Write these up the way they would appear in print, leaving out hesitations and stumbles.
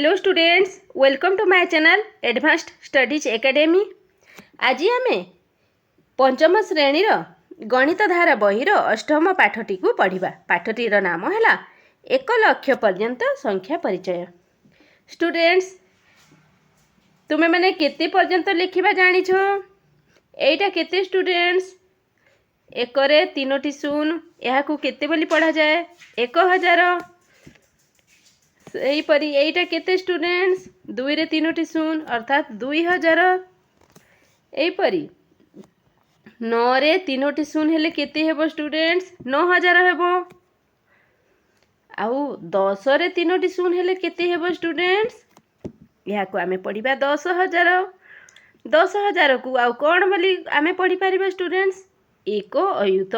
Hello students, welcome to my channel advanced studies academy. आज आमे पंचम श्रेणी गणित धारा बहीर अष्टम पाठटी को पढ़ा। पाठटीर नाम है 1 लक्ष पर्यंत संख्या परिचय। स्टूडेंट्स, तुमे मैंने केते पर्यंत लिखा जानिछ? एटा केते स्टूडेंट्स? 1 रे 3टी शून्य, यहाँ को केते बोली पढ़ा जाए? 1000। सेहीपरि एटा केते स्टूडेंट्स? 2 रे 3टी शून्य अर्थात 2000। एहीपरि 9 रे 3टी शून्य हेले केते हेबो स्टूडेंट्स? 9000 हेबो। आउ 10 रे 3टी शून्य हेले केते हेबो स्टूडेंट्स? यहाँ को आमे पढ़िबा 10000। 10000 को आउ कोन बोली आमे पढ़ी परिबा स्टूडेंट्स? 1 अयुत।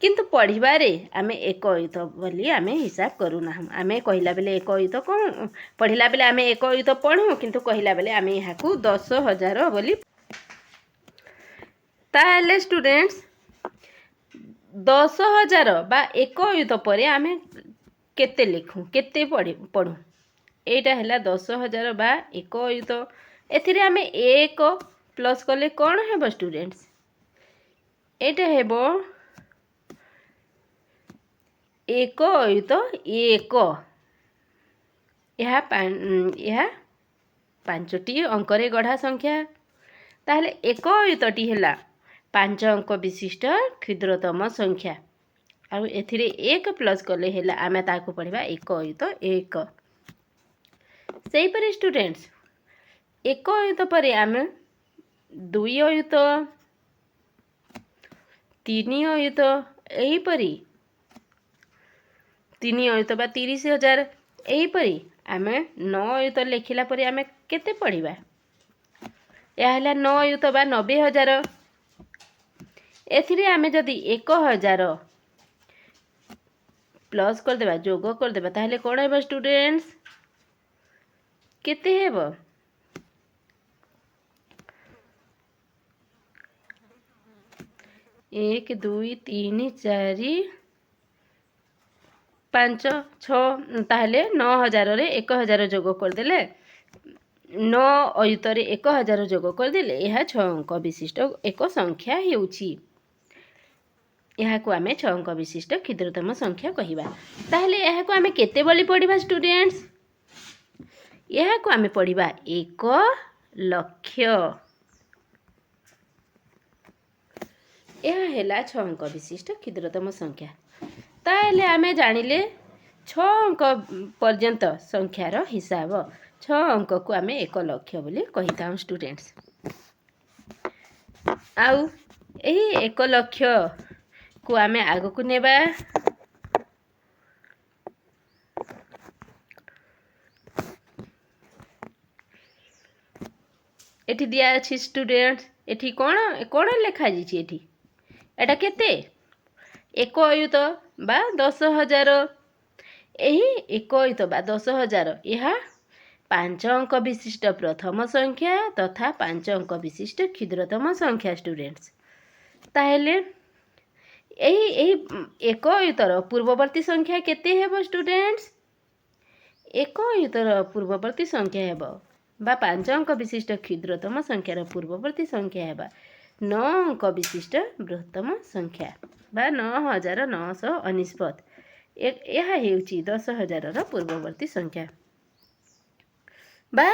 किंतु पढ़िबारे आमे 1 अयुत बोली आमे हिसाब करूना। आमे कहिला बेले 1 अयुत कोन पढ़िला बेले आमे 1 अयुत पढ़ू, किंतु कहिला बेले आमे यहाँ को 10000 बोली। ताहले स्टूडेंट्स 10000 बा 1 अयुत परे आमे केते लिखू, केते पढ़ू? एटा हैला 10000 बा 1 अयुत। एथिरे आमे 1 प्लस कले कोन हेबो स्टूडेंट्स? एटा हेबो 1 अयुत 1। यह 5टी अंकरे गढ़ा संख्या। ताहले 1 अयुतटी हैला 5 अंक विशिष्ट क्षुद्रतम संख्या। आउ एथिरे 1 प्लस कले हैला आमे ताको पढ़िबा 1 अयुत 1। सेहीपरि स्टूडेंट्स 1 अयुत परे आमे 2 अयुत, 3 अयुत, एहीपरि 3 अयुत बा 30000। एहीपरि आमे 9 अयुत लिखिला परे आमे केते पढ़िबा? या हैला 9 अयुत बा 90000। एथिरे आमे जदि 1000 प्लस कर देबा, जोग कर देबा, ताहले कोन हेबो स्टूडेंट्स? केते हेबो? 1 2 3 4 5 6। ताहले 9000 रे 1000 जोग कर देले, 9 अयुत रे 1000 जोग कर देले यह 6 अंक विशिष्ट एक संख्या हेउछि। यहाँ को आमे 6 अंक विशिष्ट क्षुद्रतम संख्या कहिबा। ताहले यहाँ को आमे केते बोली पढ़िबा स्टूडेंट्स? यहाँ को आमे पढ़िबा 1 लक्ष। यह हैला 6 अंक विशिष्ट क्षुद्रतम संख्या। ताहले आमे जानिले 6 अंक पर्यंत संख्यार हिसाब। 6 अंक को आमे 1 लक्ष बोली कहिताम स्टूडेंट्स। आउ एही 1 लक्ष को आमे आगो को नेबा। एठी दिया अछि स्टूडेंट्स। एठी कोन कोन लिखा जिछि? एठी एटा केते? 1 अयुत बा 10000। एही 1 अयुत बा 10000 यह 5 अंक विशिष्ट प्रथम संख्या तथा 5 अंक विशिष्ट क्षुद्रतम संख्या स्टूडेंट्स। ताहले एही 1 अयुतर पूर्ववर्ती संख्या केते हेबो स्टूडेंट्स? 1 अयुतर पूर्ववर्ती संख्या हेबो बा 5 अंक विशिष्ट क्षुद्रतम संख्यार पूर्ववर्ती संख्या हेबा 9 अंक विशिष्ट बृहत्तम संख्या बा 9949। यह हेउछि 10000 पूर्ववर्ती संख्या बा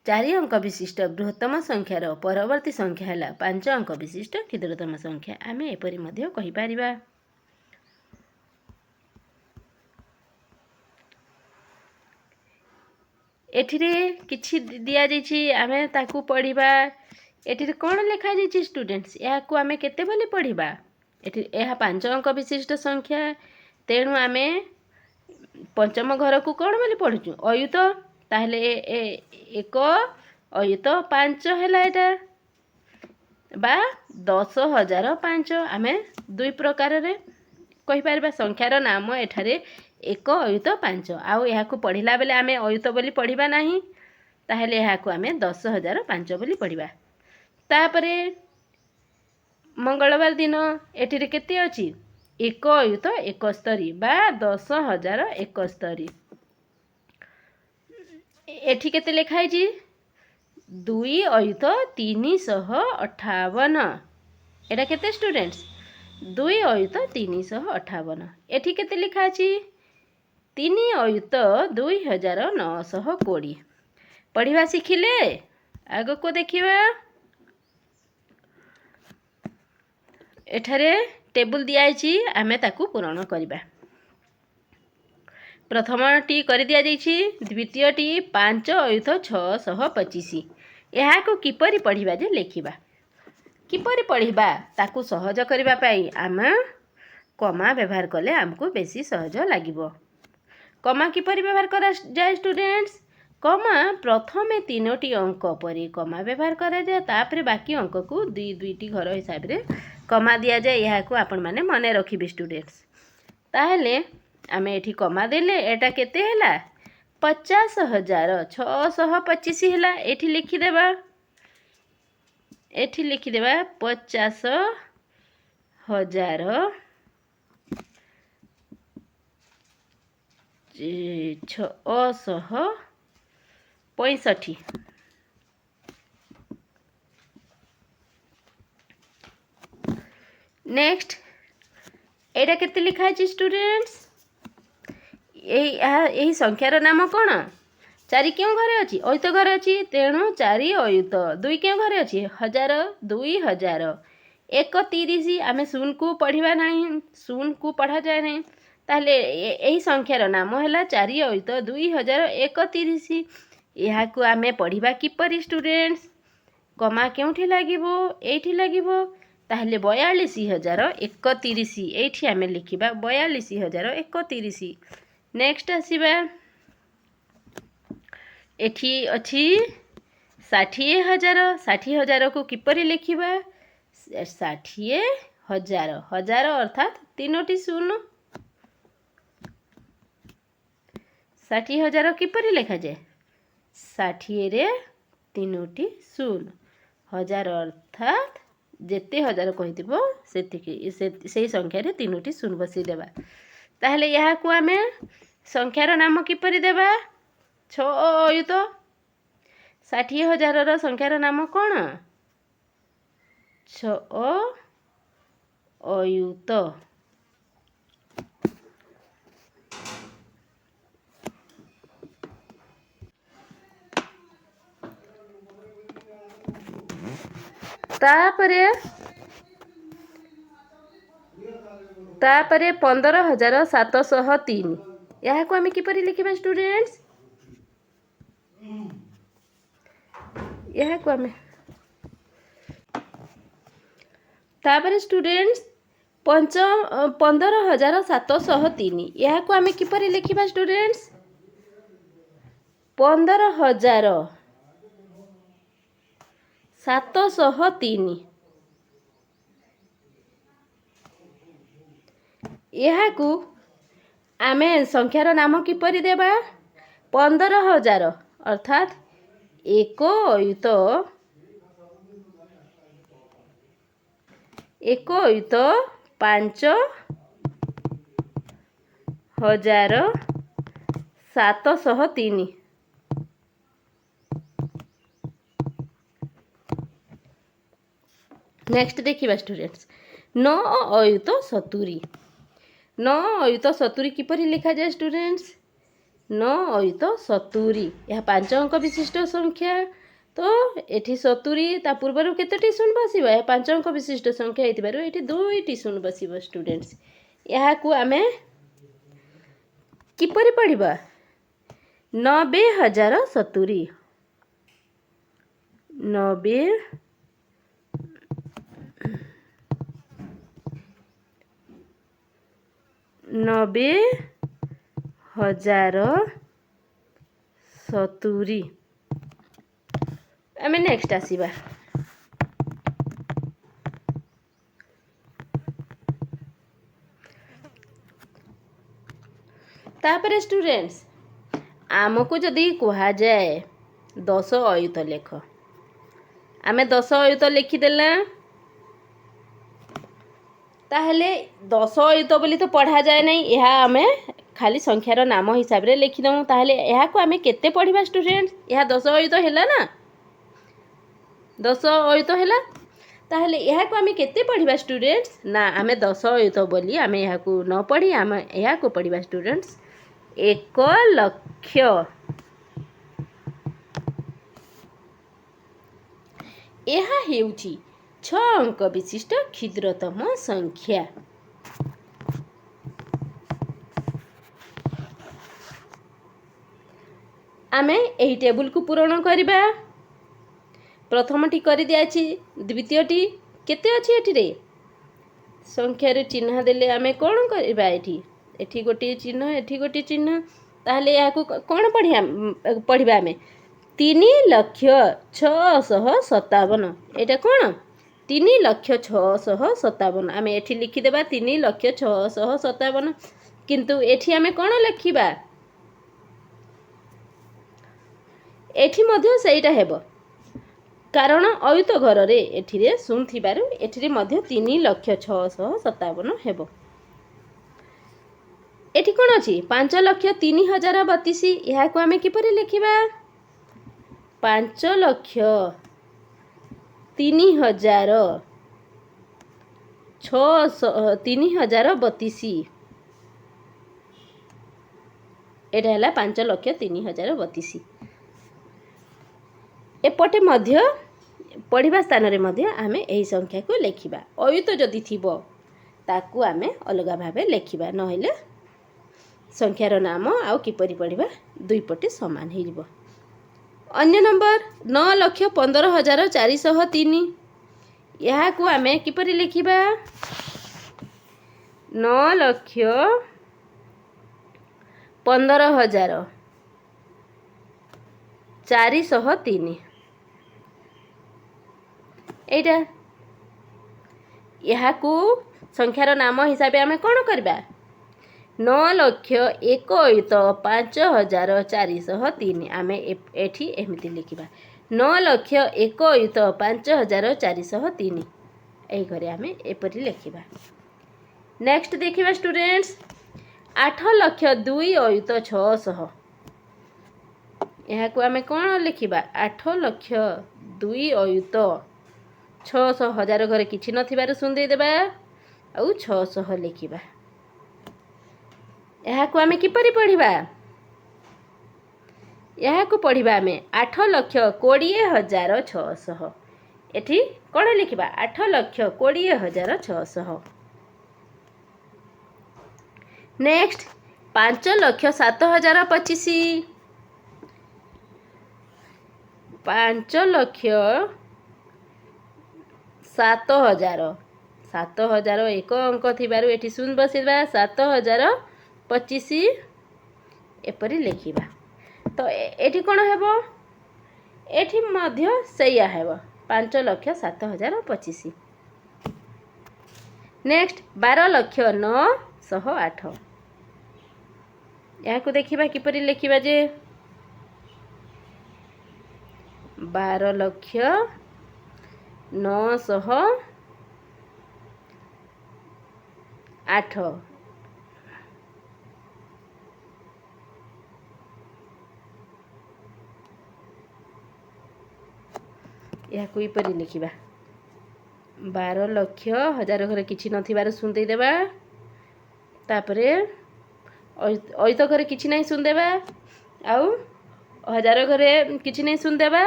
4 अंक विशिष्ट बृहत्तम संख्यार परवर्ती संख्या है 5 अंक विशिष्ट क्षुद्रतम संख्या। आमे एपरि मध्य कहि परिबा। एथिरे किछि दिया जाइछि, आमे ताकू पढ़िबा। एथिरे कोन लिखा जाइछि स्टूडेंट्स? या को आमे केते बोली पढ़िबा? एथि यह 5 अंक विशिष्ट संख्या, तेणु आमे पंचम घर को कोन बोली पढ़ुछु? अयुत। ताहले 1 अयुत 5 हैला एटा बा 10005। आमे दुई प्रकार रे कहि परिबा। संख्यार नाम एठारे 1 अयुत 5। आउ यहाँ को पढ़िला बेले आमे अयुत बोली पढ़िबा नाही। ताहले यहाँ को आमे 10005 बोली पढ़िबा। तापरे मंगलवार दिन एठिरे केते अछि? 1 अयुत 71 बा 10071। एठी केते लिखाई जी 2 अयुत 358 एटा केते स्टूडेंट्स 2 अयुत 358 एठी केते लिखा अछि 3 अयुत 2920 पढ़िबा शिखिले आगो को देखिबा एठारे टेबुल दियाइछि आमे ताकू पूरण करिबा प्रथमटी कर दिया जाइछि द्वितीयटी 5 अयुत 625 यहाँ को किपरि पढ़िबा जे लेखिबा किपरि पढ़िबा ताकू सहज करिबा पई आमे कमा व्यवहार कले हमको बेसी सहज लागिबो कमा किपरि व्यवहार करा जाय स्टूडेंट्स कमा प्रथमे 3टी अंक परे कमा व्यवहार करा जाय तापरे बाकी अंक को दुईटी घर हिसाब रे कमा दिया जाए यहाँ को आपण माने मने रखिबे स्टूडेंट्स ताहले आमे एठी कमा देले एटा केते हैला 50,625 हैला एठी लिखि देबा 50,665 नेक्स्ट एटा केते लिखा अछि स्टूडेंट्स यही संख्यार नाम कौन 4 क्यों घरे अच्छी अयुत घरे अच्छी तेणु 4 अयुत 2 क्यों घरे अच्छी 1000 2000 1 30 आम शून को पढ़ा ना शून को पढ़ा जाए ना ताहले यही संख्यार नाम है 4 अयुत 2000 1 30 यहाँ को आम पढ़ा किपरि स्टूडेंट्स कमा क्योंठी लागिबो एठी लागिबो ताहले 42,130 एठी आम लिखिबा 42,130 नेक्स्ट आसीबा एठी अछि 60,000 को किपरि लिखिबा 60,000 हजार अर्थात 3टी शून्य 60,000 किपरि लिखा जाए 60 रे 3टी शून्य हजार अर्थात जेते हजार कहिथिबो से संख्या रे 3टी शून्य बसी देबा ताहले यहाँ को आमे संख्यार नाम किपरि देबा 6 अयुत 60,000 संख्यार नाम कौन 6 अयुत तापरे 15,703 यहाँ को आम किपरि लिखिबा स्टूडेंट्स यहाँ को आम तापरे स्टूडेंट्स 15,703 यहाँ को आम किपरि लिखिबा स्टूडेंट्स 15,703 यहाँ को आमे संख्यार नाम किपरि देबा 15,000 अर्थात 1 अयुत 5,703 नेक्स्ट देखिबा स्टूडेंट्स 9 अयुत 70 9 अयुत 70 किपरि लिखा जाए स्टूडेंट्स 9 अयुत 70 यह 5 अंक विशिष्ट संख्या तो एठी 70 ता पूर्व केतोटी शून्य बसिबा यह 5 अंक विशिष्ट संख्या हेतिबारु एठी 2टी शून्य बसिबा स्टूडेंट्स यहाँ को आमे किपरि पढ़िबा 90,070 90,070 आमे नेक्स्ट आसीबा तापरे स्टूडेंट्स आमको जदि कहा जाए 10 अयुत लेख आमे 10 अयुत लिखिदेला ताहले 10 अयुत बोली तो पढ़ा जाए नहीं यह आमे खाली संख्यार नाम हिसाब से लिखिदमु ताहले एहाकु आमे केते पढ़िबा स्टूडेंट यह 10 अयुत हैला ना 10 अयुत हैला ताहले एहाकु आमे केते पढ़िबा स्टूडेंट्स ना आमे 10 अयुत बोली आमे एहाकु न पढ़ी आमे एहाकु पढ़िबा स्टूडेंट्स 1 लक्ष एहा हेउची 6 अंक विशिष्ट क्षुद्रतम संख्या। आमे एही टेबल को पूरण करिबा प्रथमटी करि दियाछि द्वितीयटी केते अछि एठी रे संख्या रे चिन्ह देले आमे कोन करिबा एठी गोटी चिन्ह एठी गोटी चिन्ह ताहले याकू कोन पढ़िबा आमे 3,657 एटा कोन 3,657 आमे एठी लिखि देबा 3,657 किंतु एठी आमे कोन लिखिबा एठी मध्य सेटा हेबो कारण अयुत घर रे एठी रे शून्य थिबारु एठी रे मध्य 3,657 हेबो। एठी कोन अछि 5,03,032 एहा को आमे किपरि लिखिबा 5,03,032 एटा हला 5,03,032 एपटे मध्य पढ़िबा स्थान रे मध्य आमे एही संख्या को लिखिबा अयुत जदि थिबो ताकू आमे अलगा भाबे लिखिबा नहेले संख्यार नाम आउ किपरि पढ़िबा दुई पटे समान हे जिवो। अन्य नंबर 9,15,403 यहाँ को आमे किपरि लिखिबा 9,15,403 एटा यहाँ को संख्यार नाम हिसाब आमे कोन करबा 9,01,05,403 आमे एठी एमिति लिखिबा 9,01,05,403 एही घरे आमे एपरि लिखिबा। नेक्स्ट देखिबा स्टूडेंट्स 8,02,600 यहाँ को आमे कोन लिखिबा 8,02,600 हजार घरे किछि नथिबार सुंदे देबा आउ 600 लिखिबा यहाँ को आमे किपरि पढ़िबा यहाँ को पढ़िबा आमे 8,20,600 एठी कोन लिखिबा 8,20,600। नेक्स्ट 5,07,025 5,07,000 एक अंक थिबारु एठी शून्य बसिबा 7,025 एपरि लिखिबा तो एठी कोन हेबो एठी मध्य सेया हेबो 5,07,025। नेक्स्ट 12,09,108 यहाँ को देखिबा किपरि लिखिबा जे 12,09,108 यहाँ को इपरि लिखिबा 12 लक्ष हजार घरे किछि नथिबार सुंदे देबा तापरे अयुत घरे किछि नै सुन देबा आउ हजार घरे किछि नै सुन देबा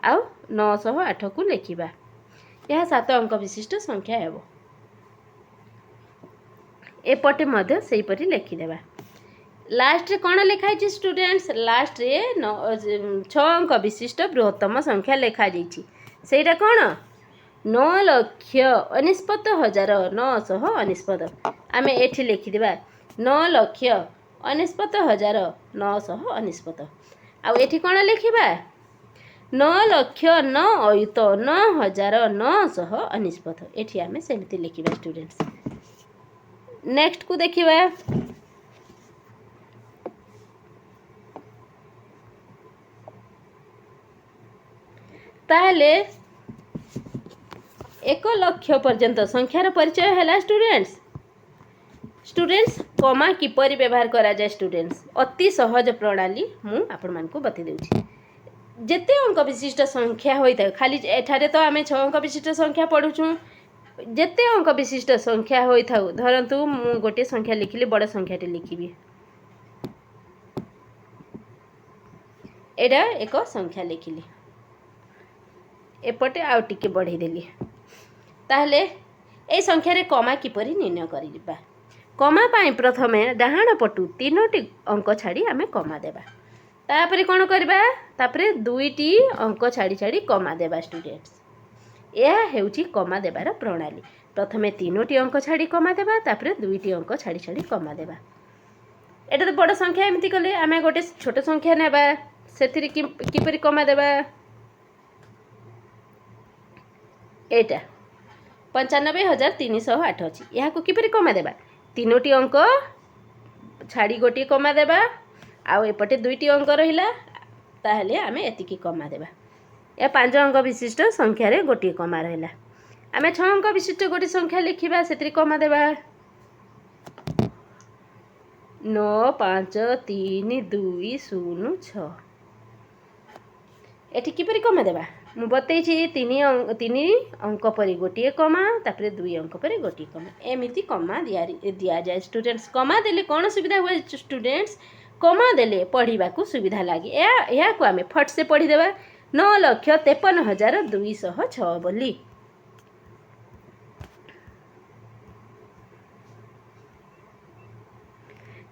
आउ 908 को लिखिबा यह 7 अंक विशिष्ट संख्या हेबो एपटे मध्य सेही परि लिखि देबा। लास्ट रे कोन लिखाइ छि स्टूडेंट्स लास्ट रे 6 अंक विशिष्ट बृहत्तम संख्या लिखा जाइछि सेटा कोन 9,69,999 आमे एठी लिखि देबा 9,69,999 आउ एठी कोन लिखिबा 9,09,999 एठी आमे सेमिति लिखिबा स्टूडेंट्स। नेक्स्ट को देखिबा ताहले 1 लक्ष पर्यंत संख्यार परिचय हैला स्टूडेंट्स स्टूडेंट्स कमा किपरि व्यवहार करा जाए स्टूडेंट्स अति सहज प्रणाली मु आपण मानकु बतै देउछि जेते अंक विशिष्ट संख्या होइता खाली एठारे तो आमे 6 अंक विशिष्ट संख्या पढुछु जेते अंक विशिष्ट संख्या होइथाउ धरंतु मु गोटे संख्या लिखिली बड़ संख्याटे लिखिबी एडा एक संख्या लिखिली एपटे आउ टिके बढ़ी देली ताहले ए संख्या रे कमा किपरि निर्णय करिबा कमा पाई प्रथमे डाहाण पटु 3टी अंक छाड़ी आमे कमा देबा तापरे कोन करबा तापरे 2टी अंक छाड़ी छाड़ी कमा देबा स्टूडेंट्स यह हेउची कमा देबार प्रणाली प्रथमे 3टी अंक छाड़ी कमा देबा तापरे 2टी अंक छाड़ी छाड़ी कमा देबा एटा तो बड़ संख्या एमती कले आमे गोटे छोट संख्या नेबा सेथिरि किपरि कमा देबा एटा 95,308 अछि यहाँ को किपरि कमा देबा 3टी अंक छाड़ी गोटे कमा देबा आउ एपटे 2टी अंक रहिला ताहले आमे एतिकी कमा देबा या 5 अंक विशिष्ट संख्या रे गोटे कमा रहिला आमे 6 अंक विशिष्ट गोटे संख्या लिखिबा सेतिरि कमा देबा 9 5 3 2 0 6 एठी किपरि कमा देबा मु बतैछि 3 अंक परि गोटे कमा तापरे 2 अंक परि गोटे कमा एमिति कमा दिया जाए स्टूडेंट्स कमा देले कोन सुविधा हुए स्टूडेंट्स कमा देले पढ़िबा को सुविधा लागे या को आमे फट से पढ़ी देबा 9,53,206 बोली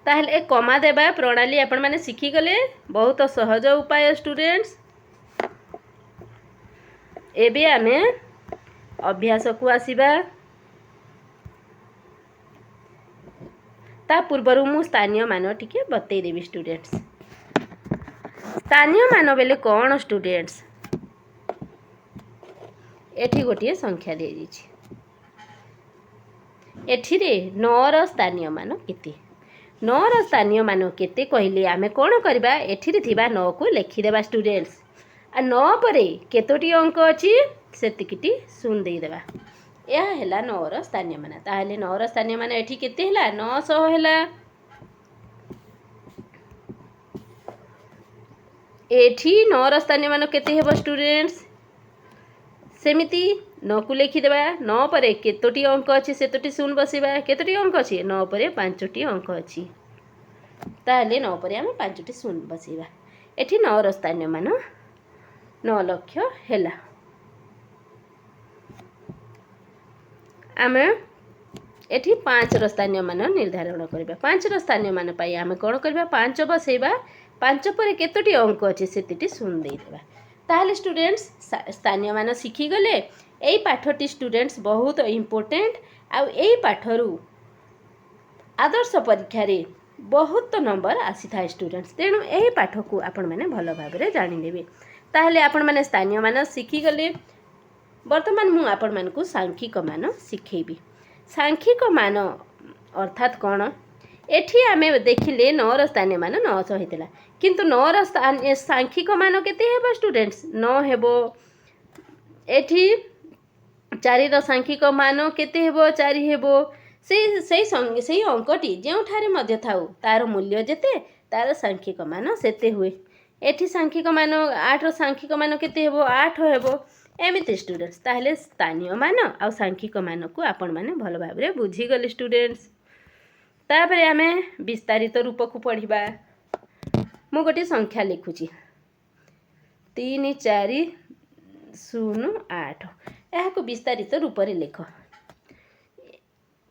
ताहले कमा देबा प्रणाली आपण माने सिखी गले बहुत सहज उपाय स्टूडेंट्स एबे आमे अभ्यास को आसीबा ता पूर्वरु मु स्थानीय मान टिके बतै देबी स्टूडेंट्स स्थानीय मान बेले कोन स्टूडेंट्स एठी गोटे संख्या दे दिछि एठी रे 9 रो स्थानीय मान केते 9 रो स्थानीय मान केते कहिले आमे कोन करबा एठी रे थिबा 9 को लिखि देबा स्टूडेंट्स आ 9 परे केतोटी अंक अछि सेतिकिटी सुन देई देबा यह हैला 9 रो स्थानीय मान ताहले 9 रो स्थानीय मान एठी केते हैला 900 हैला एठी 9 रो स्थानीय मान केते हेबो स्टूडेंट्स सेमिति 9 को लिखि देबा 9 परे केतोटी अंक अछि सेतोटी सुन बसिबा केतोटी अंक अछि 9 परे 5टी अंक अछि ताहले 9 परे हम 5टी सुन बसिबा एठी 9 रो स्थानीय मान 9 लाख हैला आमे एठी 5 रो स्थानीय मान निर्धारण करबा 5 रो स्थानीय मान पाई आमे कोन करबा 5 बसेबा 5 परे केतोटी अंक अछि सेतिटी सुन देई देबा ताहले स्टूडेंट्स स्थानीय मान सिखी गले एई पाठटी स्टूडेंट्स बहुत इंपोर्टेंट आ एई पाठरू आदर्श परीक्षा रे बहुत नंबर आसी था स्टूडेंट्स तेणु एई पाठ को आपण माने भलो भाबरे जानि लेबे ताहले आपण माने स्थानीय मान सिखी गले वर्तमान मु आपण मान को सांख्यिक मान सिखेबी सांख्यिक मान अर्थात कोन एठी आमे देखिले 9 रो स्थानीय मान 900 हेतला किंतु 9 रो सांख्यिक मान केते हेबो स्टूडेंट्स 9 हेबो एठी 4 रो सांख्यिक मान केते हेबो 4 हेबो सेई अंकटी जेउ ठारे मध्य थाउ तार मूल्य जेते तार सांख्यिक मान सेते हुए एठी सांख्यिक मान 8 रो सांख्यिक मान केते हेबो 8 हेबो एमिति स्टूडेंट्स ताहले स्थानीय मान आ सांख्यिक मान को आपण माने भलो भाबरे बुझी गले स्टूडेंट्स तापरे आमे विस्तारित रूप को पढ़िबा मु गोटे संख्या लिखुची 3 4 0 8 एहा को विस्तारित रूप रे लेख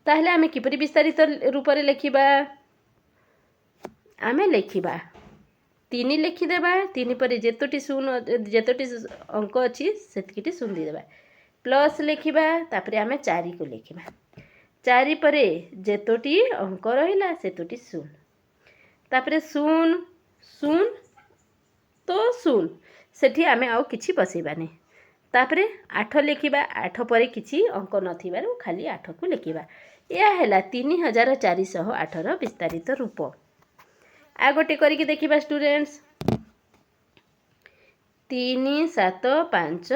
ताहले आमे किपरि विस्तारित रूप रे लेखिबा आमे लेखिबा 3 लिखि देबा 3 पर जेतोटी अंक अछि सेतकिटी सुन दे देबा प्लस लिखिबा तापरे आमे 4 को लिखिबा 4 परे जेतोटी अंक रहिला सेतोटी सुन तापरे सुन तो सुन सेठी आमे आउ किछि बसेबानी तापरे 8 लिखिबा 8 परे किछि अंक नथिबारु खाली 8 को लिखिबा या हैला 3408 रो विस्तारित रूप आ गोटे करिके देखिबा स्टूडेंट्स 3 7 5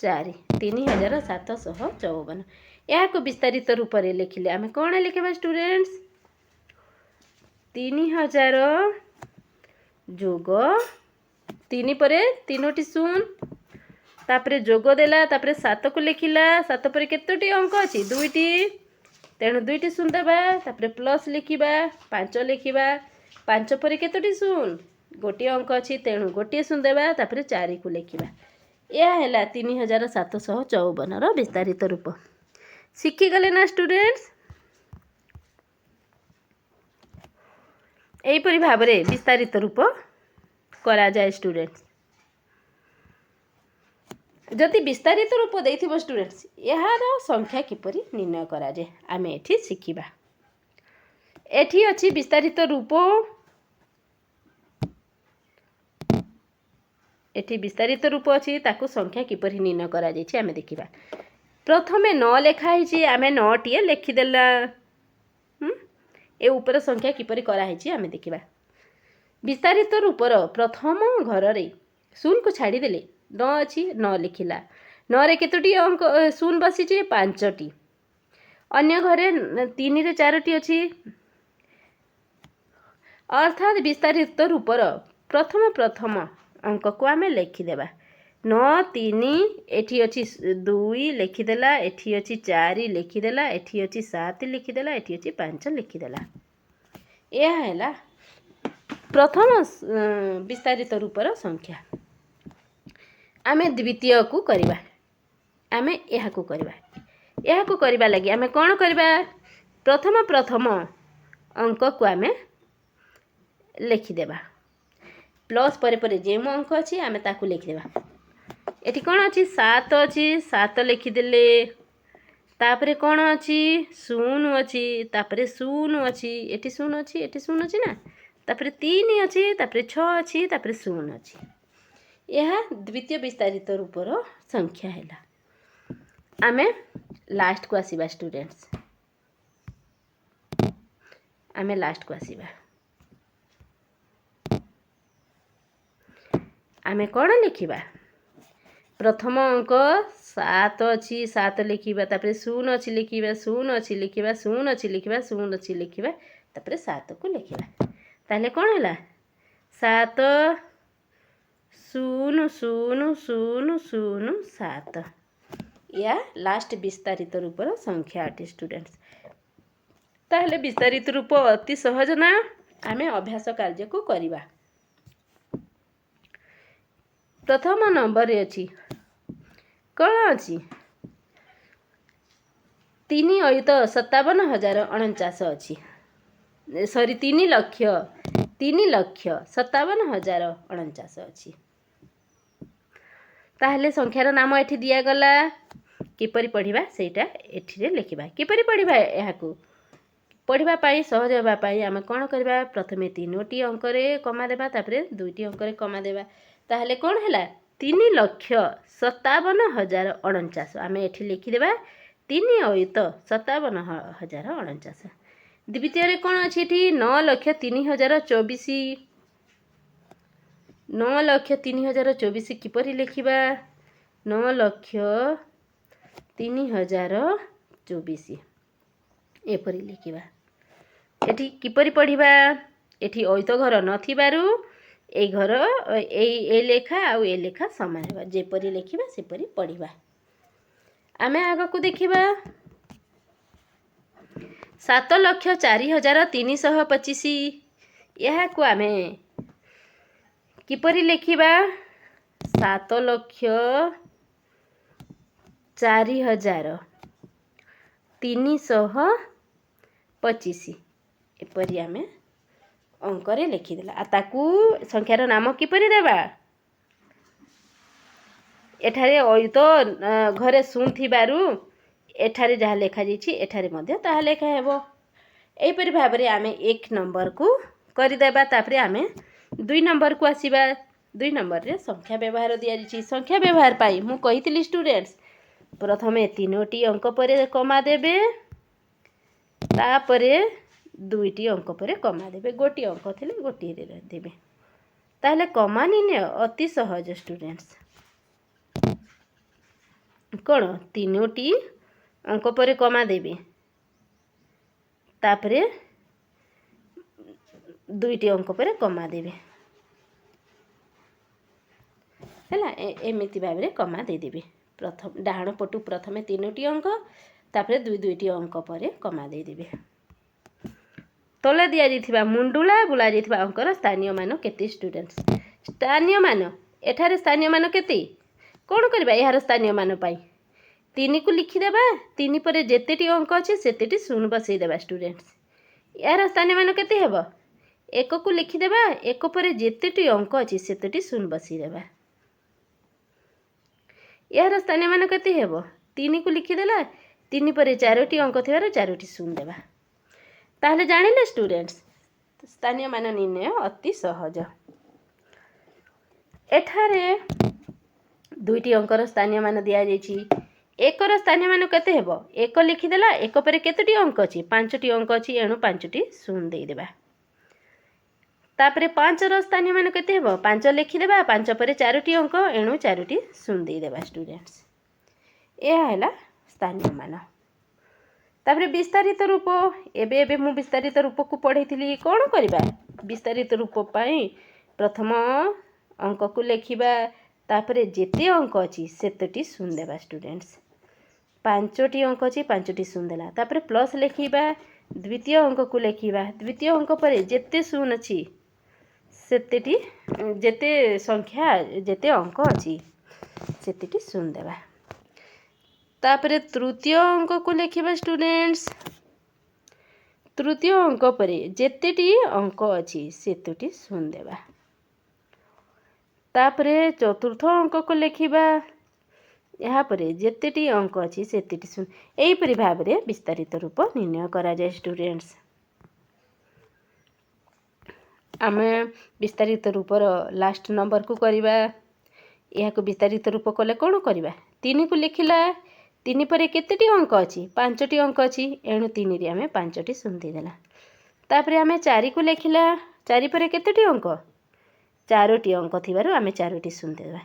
4 3754 या को विस्तारित रूप रे लिखिले आमे कोन लिखिबा स्टूडेंट्स 3000 जोग 3 पर 3टी शून तापरे जोग देला तापरे 7 को लिखिला 7 पर केतोटी अंक अछि 2टी तेणु 2टी शून देबा तापरे प्लस लिखिबा 5 लिखिबा 5 पर केतोटी शून गोटे अंक अछि तेणु गोटे शून देबा तापरे 4 को लिखिबा यह है 3754 रो विस्तारित रूप शिखी गले ना स्टूडेंट्स एहीपरि भाव में विस्तारित रूप करा जाए स्टूडेंट्स जदि विस्तारित रूप देथिबो स्टूडेंट्स यार संख्या किपरि निर्णय करा जाए आमे एठी शिखिबा एठी अछि विस्तारित रूप एठी विस्तारित रूप अछि ताकू संख्या किपरि निर्णय करा जाय आमे देखिबा प्रथमे 9 लेखा हिची आमे 9 टिए लिखि देला ए ऊपर संख्या किपरि करा हिची आमे देखिबा विस्तारित रूपर प्रथम घर रे शून को छाड़ी देले 9 अछि 9 लिखिला 9 रे केतोटी अंक शून बसिची 5टी अन्य घरे 3 रे 4टी अछि अर्थात विस्तारित रूपर प्रथम अंक को आमे लिखिदेबा 9 3 एठी अछि 2 लिखिदेला एठी अछि 4 लिखिदेला एठी अछि 7 लिखिदेला एठी अछि 5 लिखिदेला यह हैला प्रथम विस्तारित रूपर संख्या आमे द्वितीय को करिबा आमे यहा को करिबा लागि आमे कोन करिबा प्रथम अंक को आमे लिखिदेबा प्लस पर जे मो अंक अछि आमे ताकू लिखिदेबा एठी कोन अछि 7 अछि 7 लिखिदेले तापरे कोन अछि शून्य अछि तापरे शून्य अछि एठी शून्य अछि ना तापरे 3 अछि तापरे 6 अछि तापरे शून्य अछि यह द्वितीय विस्तारित रूपर संख्या हैला आमे लास्ट को आसीबा स्टूडेंट्स आमे लास्ट को आसीबा आमे कोन लिखिबा प्रथम अंक 7 अछि 7 लिखिबा तापरे शून्य अछि लिखिबा शून्य अछि लिखिबा शून्य अछि लिखिबा शून्य अछि लिखिबा तापरे 7 को लिखिबा ताले कोन हैला 7 0 0 0 0 7 या लास्ट विस्तारित रूपर संख्या अटे स्टूडेंट्स ताहले विस्तारित रूप अति सहज ना आमे अभ्यास कार्य को करिबा प्रथम नंबर अछि कौन अछि 3 अयुत 57,049 अछि सॉरी 3,57,049 अछि ताहले संख्यार नाम एठी दिया गला किपरि पढ़िबा सेटा एठी रे लिखिबा किपरि पढ़िबा एहाकू पढ़िबा पाई सहज हेबा पाई आमे कोन करबा प्रथमे 3टी अंक रे कमा देबा तापरे 2टी अंक रे कमा देबा ताहले कोन हैला 3,57,049 आमे एठी लिखि देबा 3 अयुत 57,049 द्वितीय रे कोन अछि एठी 9,03,024 9,03,024 किपरि लिखिबा 9,03,024 एपरि लिखिबा एठी किपरि पढ़िबा एठी अयुत घर नथिबारु ए घर ए लेखा आउ ए लेखा समान हेबा जेपरि लिखिबा सेपरि पढ़िबा आमे आग को देखिबा 7,04,325 यहा को आमे किपरि लिखिबा 7,04,325 एपरि आमे अंक रे लिखिदेला आ ताकू संख्यार नाम किपरि देबा एठारे अयुत घरे शून्य थिबारु एठारे जहा लेखा जाइछि एठारे मध्ये ताहा लेखा हेबो एहीपरि भाबरे आमे 1 नंबर को करिदेबा तापरे आमे 2 नंबर को आसीबा 2 नंबर रे संख्या व्यवहार दिया जाइछि संख्या व्यवहार पाई मु कहितली स्टूडेंट्स प्रथमे 3टी अंक परे कमा देबे तापरे 2टी अंक परे कमा देबे गोटी अंक थिले गोटी रे देबे ताहले कमा निर्णय अति सहज स्टूडेंट्स कोन 3टी अंक परे कमा देबे तापरे दुईटी अंक पर कमा देवे है एमती भाव में कमा देदेवी प्रथम डाहाण पटू प्रथम 3टी अंक तापर दुईटी अंक पर कमा देदेवी तले दि जाइथिबा मुंडुला बुला जाइथिबा अंकर स्थानीय मान केते स्टूडेंट्स स्थानीय मान एठारे स्थानीय मान केते कौन करबा यार स्थानीय मान पाई 3 को लिखिदेबा 3 पर जेतेटी अंक अच्छे सेतेटी शून्य बसईदेबा स्टूडेंट्स यार स्थानीय मान केते हेबो 1 को लिखिदेबा 1 पर जेतेटी अंक अच्छे सेतेटी शून्य बसईदेबा यार स्थानीय मान केते हेबो 3 को लिखिदेला 3 पर 4टी अंक थिबार 4टी शून्य देबा ताहले जानिले स्टूडेंट्स स्थानीय मान निर्णय अति सहज एठारे दुईटी अंकर स्थानीय मान दिया जाइछि एकर स्थानीय मान केते हेबो 1 लिखिदेला 1 पर केतोटी अंक अछि 5टी अंक अछि एणु 5टी शून्य देई देबा तापरे 5 रो स्थानीय मान केते हेबो 5 लिखिदेबा 5 पर 4टी अंक एणु 4टी शून्य देई देबा स्टूडेंट्स यह हैला स्थानीय मान तापरे विस्तारित रूप एबे एबे मु विस्तारित रूप को पढ़ेइथिली कोन करबा विस्तारित रूप पाई प्रथम अंक को लेखिबा तापरे जेते अंक अछि सेतटी शून्य देबा स्टूडेंट्स 5टी अंक अछि 5टी शून्य देला तापरे प्लस लेखिबा द्वितीय अंक को लेखिबा द्वितीय अंक पर जेते शून्य अछि सेतेटी जेते संख्या जेते अंक अछि सेतेटी शून्य देबा तापरे तृतीय अंक को लेखिबा स्टूडेंट्स तृतीय अंक पर जेतेटी अंक अछि सेतेटी शून्य देबा तापरे चतुर्थ अंक को लेखिबा यहाँ पर जेतेटी अंक अछि सेतेटी शून्य एही परि भाव रे विस्तारित रूप निर्णय करा जाय स्टूडेंट्स आमे विस्तारित रूपर लास्ट नंबर को करबा यहाँ को विस्तारित रूप कले कौन करबा 3 को लिखिला 3 पर केतेटी अंक अछि 5टी अंक अछि एणु 3 रे आमे 5टी शून्य देदेला तापरे आमे 4 को लिखिला 4 पर केतेटी अंक 4टी अंक थिबारु आमे 4टी शून्य देबा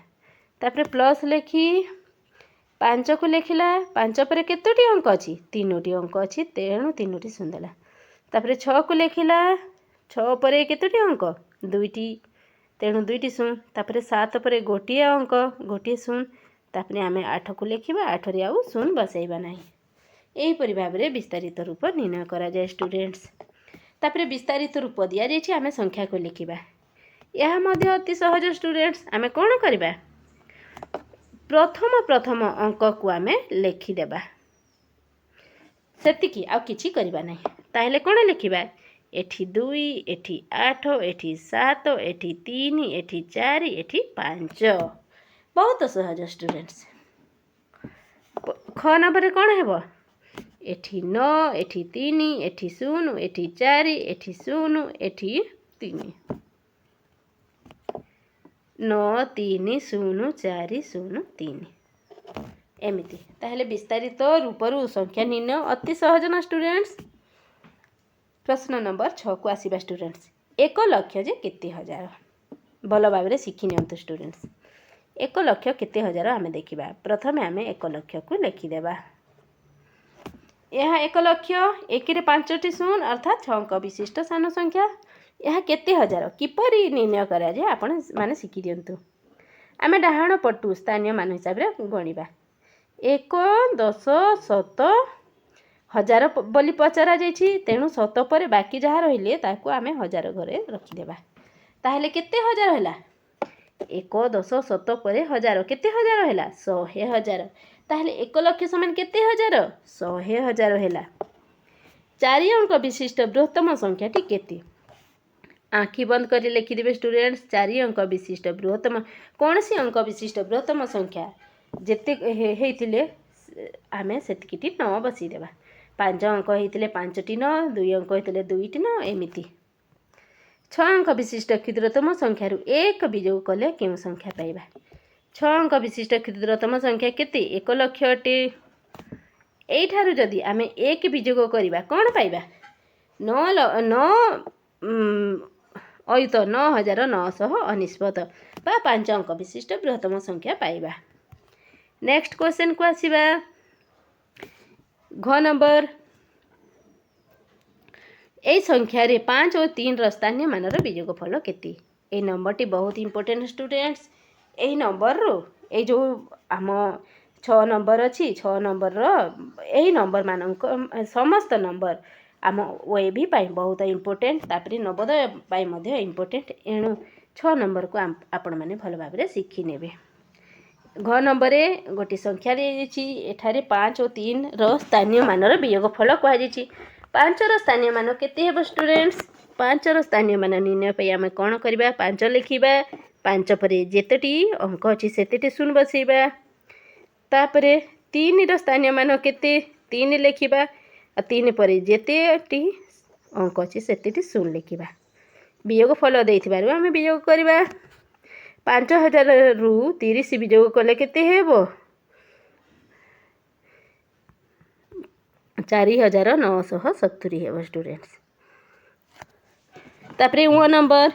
तापरे प्लस लेखी 5 को लिखिला 5 पर केतोटी अंक अछि 3टी अंक अछि तेणु 3टी शून्य देला तापरे 6 को लिखिला 6 पर केतोटी अंक 2टी तेणु 2टी शून्य तापरे 7 पर गोटिए अंक गोटिए शून्य तापरे आमे 8 को लिखिबा 8 रे आउ शून्य बसैबा नाही एही परि भाव रे विस्तारित रूप निर्णय करा जाय स्टूडेंट्स तापरे विस्तारित रूप दिया जायछि आमे संख्या को लिखिबा यह मध्य अति सहज स्टूडेंट्स आमे कोन करबा प्रथम अंक को आमे लिखिदेबा सेतिकी आ किछि करबा नाही ताहेले कोन लिखिबा एठी 2 एठी 8 एठी 7 एठी 3 एठी 4 एठी 5 बहुत सहज स्टूडेंट्स ख नंबर कोन हेबो एठी 9 एठी 3 एठी 0 एठी 4 एठी 0 एठी 3 9 3 0 4 0 3 एमिति ताहले विस्तारित रूपरु संख्या निर्णय अति सहज ना स्टूडेंट्स प्रश्न नंबर 6 को आसीबा स्टूडेंट्स 1 लाख जे केते हजार भल भाव रे शिखि नियंतु स्टूडेंट्स 1 लाख केते हजार आमे देखिबा प्रथमे आमे 1 लाख को लिखि देबा यह 1 लाख 1 रे 5टी शून्य अर्थात 6 अंक विशिष्ट सान संख्या यह केते हजार किपरि निर्णय करा जे आपण माने शिखि दियंतु आमे डाहाण पटु स्थानीय मान हिसाब रे गणिबा 1 10 7 हजार बोली पचरा जाइछि तेणु 7 पर बाकी जहाँ रहिले ताकू आमे हजार घरे रखी देबा ताहेले केते हजार हैला 1 10 7 पर हजार केते हजार हैला 100,000 ताहेले 1 लाख समान केते हजार 100,000 हैला 4 अंक विशिष्ट बृहत्तम संख्याटी केते आँखि बंद कर लिखि देबे स्टूडेंट्स 4 अंक विशिष्ट बृहत्तम कौन सी अंक विशिष्ट बृहत्तम संख्या जेते हेइतिले आमे सेतिकिटी 9 बसी देबा 5 अंक हेइतिले 5टी 9 2 अंक हेइतिले 2टी 9 एमिति 6 अंक विशिष्ट क्षुद्रतम संख्या रु 1 विजोग कले केउ संख्या पाइबा 6 अंक विशिष्ट क्षुद्रतम संख्या केते 1 लाख अटे एठारु जदि आमे 1 विजोग करिबा कोन पाइबा 9 अयुत 9,999 बा 5 अंक विशिष्ट बृहत्तम संख्या पाइबा नेक्स्ट क्वेश्चन को आसीबा घ नंबर এই সংখ্যাରେ 5 ଓ 3 ସ୍ଥାନୀୟ ମାନର ବିଯୋଗଫଳ କେତେ? এই ନମ୍ବରଟି ବହୁତ ଇମ୍ପୋର୍ଟାଣ୍ଟ ଷ୍ଟୁଡେଣ୍ଟସ୍। ଏହି ନମ୍ବରରୁ ଏଇ ଯେଉଁ ଆମ 6 ନମ୍ବର ଅଛି, 6 ନମ୍ବରର ଏହି ନମ୍ବରମାନଙ୍କ ସମସ୍ତ ନମ୍ବର ଆମ OAB ପାଇଁ ବହୁତ ଇମ୍ପୋର୍ଟାଣ୍ଟ, ତାପରେ ନବୋଦୟ ପାଇଁ ମଧ୍ୟ ଇମ୍ପୋର୍ଟାଣ୍ଟ। ଏଣୁ 6 ନମ୍ବରକୁ ଆପଣମାନେ ଭଲ ଭାବରେ ଶିଖିନେବେ। ଘ ନମ୍ବରରେ ଗୋଟିଏ ସଂଖ୍ୟା ଦିଆଯାଇଛି। ଏଠାରେ 5 ଓ 3ର ସ୍ଥାନୀୟ ମାନର ବିଯୋଗଫଳ କୁହାଯାଇଛି। 5ର ସ୍ଥାନୀୟ ମାନ କେତେ ହେବ ଷ୍ଟୁଡେଣ୍ଟସ୍? 5ର ସ୍ଥାନୀୟ ମାନ ନିର୍ଣ୍ଣୟ ପାଇଁ ଆମେ କ'ଣ କରିବା? 5 ଲେଖିବା। 5 ପରେ ଯେତୋଟି ଅଙ୍କ ଅଛି ସେତେଟି ଶୂନ ବସାଇବା। ତାପରେ 3ର ସ୍ଥାନୀୟ ମାନ କେତେ? 3 ଲେଖିବା। ଆଉ 3 ପରେ ଯେତେଟି ଅଙ୍କ ଅଛି ସେତେଟି ଶୂନ ଲେଖିବା। ବିଯୋଗଫଳ ଦେଇଥିବାରୁ ଆମେ ବିଯୋଗ କରିବା। 5000ରୁ 30 ବିଯୋଗ କଲେ କେତେ ହେବ? 4970 ହେବ ଷ୍ଟୁଡେଣ୍ଟସ୍। ତାପରେ ୱ ନମ୍ବର,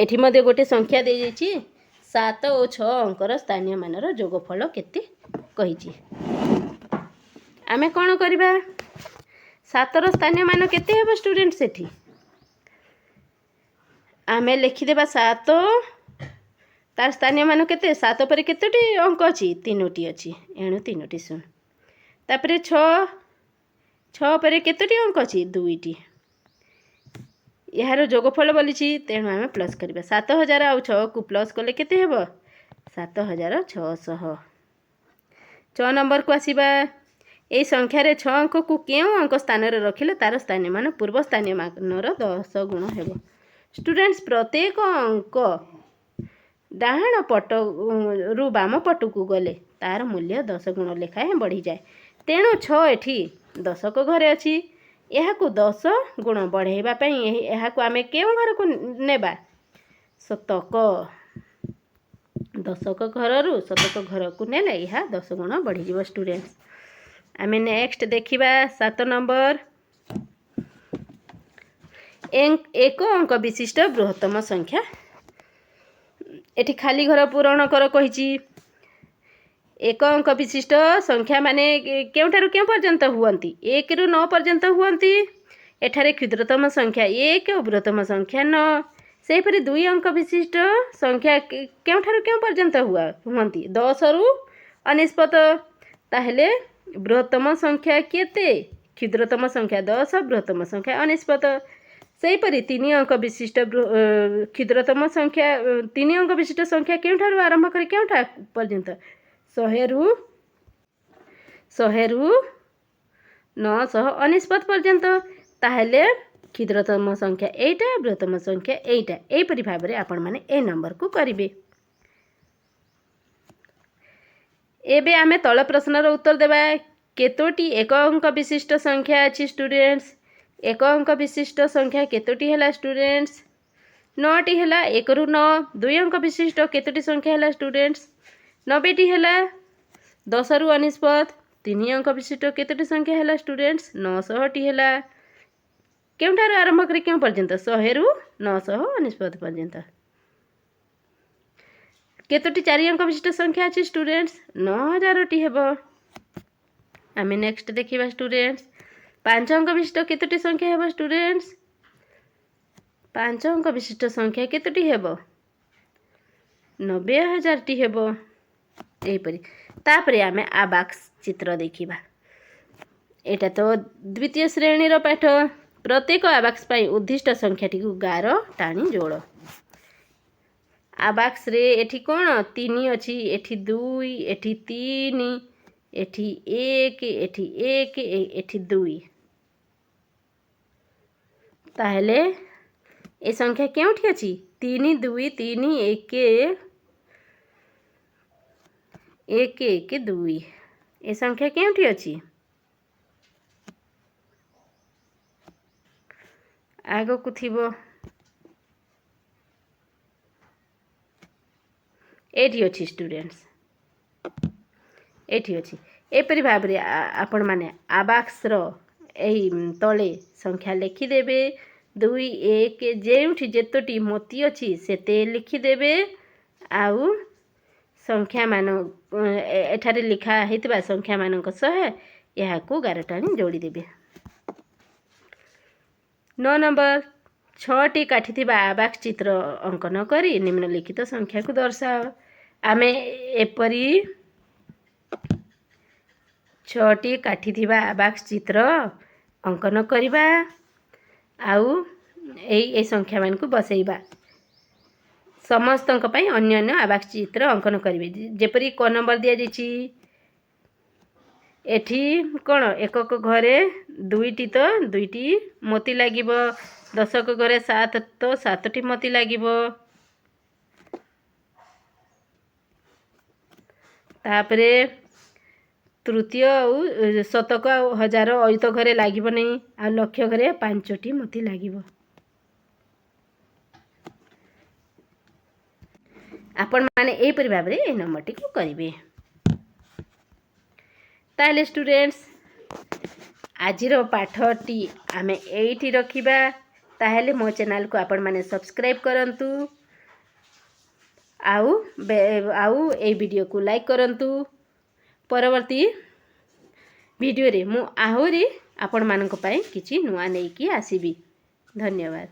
ଏଠି ମଧ୍ୟ ଗୋଟେ ସଂଖ୍ୟା ଦିଆଯାଇଛି। 7 ଓ 6 ଅଙ୍କର ସ୍ଥାନୀୟ ମାନର ଯୋଗଫଳ କେତେ କହିଛି। ଆମେ କ'ଣ କରିବା? 7ର ସ୍ଥାନୀୟ ମାନ କେତେ ହେବ ଷ୍ଟୁଡେଣ୍ଟସ୍? ଏଠି ଆମେ ଲେଖିଦେବା 7, ତାର ସ୍ଥାନୀୟ ମାନ କେତେ? 7 ପରେ କେତୋଟି ଅଙ୍କ ଅଛି? 3ଟି ଅଛି, ଏଣୁ 3ଟି ଶୂନ। ତାପରେ 6 ପରେ କେତୋଟି ଅଙ୍କ ଅଛି? 2ଟି। ଏହାର ଯୋଗଫଳ ବୋଲିଛି, ତେଣୁ ଆମେ ପ୍ଲସ୍ କରିବା। 7000 ଆଉ 6କୁ ପ୍ଲସ୍ କଲେ କେତେ ହେବ? 7600। 6 ନମ୍ବରକୁ ଆସିବା। এই ସଂଖ୍ୟାରେ 6 ଅଙ୍କକୁ କେଉଁ ଅଙ୍କ ସ୍ଥାନରେ ରଖିଲେ ତାର ସ୍ଥାନୀୟ ମାନ ପୂର୍ବ ସ୍ଥାନୀୟ ମାନର 10 ଗୁଣ ହେବ? ଷ୍ଟୁଡେଣ୍ଟସ୍, ପ୍ରତ୍ୟେକ ଅଙ୍କ ଡାହାଣ ପଟରୁ ବାମ ପଟକୁ ଗଲେ ତାର ମୂଲ୍ୟ 10 ଗୁଣ ଲେଖାଏଁ ବଢ଼ିଯାଏ। ତେଣୁ 6 ଏଠି ଦଶକ ଘରେ ଅଛି। ଏହାକୁ 10 ଗୁଣ ବଢ଼ାଇବା ପାଇଁ ଏହାକୁ ଆମେ କେଉଁ ଘରକୁ ନେବା? ଶତକ। ଦଶକ ଘରରୁ ଶତକ ଘରକୁ ନେଲେ ଏହା 10 ଗୁଣ ବଢ଼ିଯିବ ଷ୍ଟୁଡେଣ୍ଟସ୍। ଆମେ ନେକ୍ସଟ ଦେଖିବା 7 ନମ୍ବର। ଏକ ଅଙ୍କ ବିଶିଷ୍ଟ ବୃହତ୍ତମ ସଂଖ୍ୟା। ଏଠି ଖାଲି ଘର ପୂରଣ କର କହିଛି। ଏକ ଅଙ୍କ ବିଶିଷ୍ଟ ସଂଖ୍ୟା ମାନେ କେଉଁଠାରୁ କେଉଁ ପର୍ଯ୍ୟନ୍ତ ହୁଅନ୍ତି? 1ରୁ 9 ପର୍ଯ୍ୟନ୍ତ ହୁଅନ୍ତି। ଏଠାରେ କ୍ଷୁଦ୍ରତମ ସଂଖ୍ୟା 1 ଓ ବୃହତ୍ତମ ସଂଖ୍ୟା 9। ସେହିପରି 2 ଅଙ୍କ ବିଶିଷ୍ଟ ସଂଖ୍ୟା କେଉଁଠାରୁ କେଉଁ ପର୍ଯ୍ୟନ୍ତ ହୁଅନ୍ତି? 10ରୁ 99। ତାହେଲେ ବୃହତ୍ତମ ସଂଖ୍ୟା କେତେ? କ୍ଷୁଦ୍ରତମ ସଂଖ୍ୟା 10, ବୃହତ୍ତମ ସଂଖ୍ୟା 99। ସେହିପରି 3 ଅଙ୍କ ବିଶିଷ୍ଟ କ୍ଷୁଦ୍ରତମ ସଂଖ୍ୟା 3 ଅଙ୍କ ବିଶିଷ୍ଟ ସଂଖ୍ୟା କେଉଁଠାରୁ ଆରମ୍ଭ କରି କେଉଁଠା ପର୍ଯ୍ୟନ୍ତ? 100ରୁ 999 ପର୍ଯ୍ୟନ୍ତ। ତାହେଲେ କ୍ଷୁଦ୍ରତମ ସଂଖ୍ୟା ଏଇଟା, ବୃହତ୍ତମ ସଂଖ୍ୟା ଏଇଟା। ଏହିପରି ଭାବରେ ଆପଣମାନେ ଏ ନମ୍ବରକୁ କରିବେ। ଏବେ ଆମେ ତଳ ପ୍ରଶ୍ନର ଉତ୍ତର ଦେବା। କେତୋଟି ଏକ ଅଙ୍କ ବିଶିଷ୍ଟ ସଂଖ୍ୟା ଅଛି ଷ୍ଟୁଡେଣ୍ଟସ୍? ଏକ ଅଙ୍କ ବିଶିଷ୍ଟ ସଂଖ୍ୟା କେତୋଟି ହେଲା ଷ୍ଟୁଡେଣ୍ଟସ୍? 9ଟି ହେଲା। 1ରୁ 9। 2 ଅଙ୍କ ବିଶିଷ୍ଟ କେତୋଟି ସଂଖ୍ୟା ହେଲା ଷ୍ଟୁଡେଣ୍ଟସ୍? 90ଟି ହେଲା। 10ରୁ 99। 3 ଅଙ୍କ ବିଶିଷ୍ଟ କେତୋଟି ସଂଖ୍ୟା ହେଲା ଷ୍ଟୁଡେଣ୍ଟସ୍? 900ଟି ହେଲା। କେଉଁଠାରୁ ଆରମ୍ଭ କରି କେଉଁ ପର୍ଯ୍ୟନ୍ତ? 100ରୁ 999 ପର୍ଯ୍ୟନ୍ତ। କେତୋଟି 4 ଅଙ୍କ ବିଶିଷ୍ଟ ସଂଖ୍ୟା ଅଛି ଷ୍ଟୁଡେଣ୍ଟସ୍? 9000ଟି ହେବ। ଆମେ ନେକ୍ସଟ ଦେଖିବା ଷ୍ଟୁଡେଣ୍ଟସ୍। 5 ଅଙ୍କ ବିଶିଷ୍ଟ କେତୋଟି ସଂଖ୍ୟା ହେବ ଷ୍ଟୁଡେଣ୍ଟସ୍? 5 ଅଙ୍କ ବିଶିଷ୍ଟ ସଂଖ୍ୟା କେତୋଟି ହେବ? 90000ଟି ହେବ। ଏହିପରି। ତାପରେ ଆମେ ଆବାକ୍ସ ଚିତ୍ର ଦେଖିବା। ଏଇଟା ତ ଦ୍ୱିତୀୟ ଶ୍ରେଣୀର ପାଠ। ପ୍ରତ୍ୟେକ ଆବାକ୍ସ ପାଇଁ ଉଦ୍ଦିଷ୍ଟ ସଂଖ୍ୟାଟିକୁ ଗାର ଟାଣି ଯୋଡ଼। ଆବାକ୍ସରେ ଏଠି କ'ଣ? 3 ଅଛି, ଏଠି 2, ଏଠି 3, ଏଠି 1, ଏଠି 1, ଏଠି 2। ତାହେଲେ ଏ ସଂଖ୍ୟା କେଉଁଠି ଅଛି? 3, 2, 3, 1, 1, 1, 2। ଏ ସଂଖ୍ୟା କେଉଁଠି ଅଛି? ଆଗକୁ ଥିବ। ଏଇଠି ଅଛି ଷ୍ଟୁଡେଣ୍ଟସ୍, ଏଇଠି ଅଛି। ଏପରି ଭାବରେ ଆପଣମାନେ ଆବାକ୍ସର ଏହି ତଳେ ସଂଖ୍ୟା ଲେଖିଦେବେ। 2, 1, ଯେଉଁଠି ଯେତୋଟି ମୋତି ଅଛି ସେତେ ଲେଖିଦେବେ। ଆଉ ସଂଖ୍ୟାମାନ ଏଠାରେ ଲେଖା ହେଇଥିବା ସଂଖ୍ୟାମାନଙ୍କ ସହ ଏହାକୁ ଗାର ଟାଣି ଯୋଡ଼ିଦେବେ। 9 नंबर 6टी काटिथिबा आबाक्स चित्र अंकन करी निम्नलिखित संख्या को दर्शाओ। आमे एपरी 6टी काटिथिबा आबाक्स चित्र अंकन करिबा आउ ए संख्या मान को बसैबा। समस्तक पई अन्य अन्य आबाक्स चित्र अंकन करिवे। जेपरी क नंबर दिया जाइछि एठी कोन एकक घरे 2टी तो 2टी मोती लागिबो। दशक घरे 7 तो 7टी मोती लागिबो। तापरे तृतीय शतक हजार अयुत घरे लागिबो नै आ लक्ष घरे 5टी मोती लागिबो। आपण माने एई परि भाबरे ए नंबरटी को करिवे। ताले स्टूडेंट्स आजिर पाठटी आमे एइठी रखिबा। ताहेले मो चैनल को आपण माने सब्सक्राइब करंतु आउ ए वीडियो को लाइक करंतु। परवर्ती वीडियो रे मु आहुरी आपण मानक पई किछि नुआ नेकी आसीबी। धन्यवाद।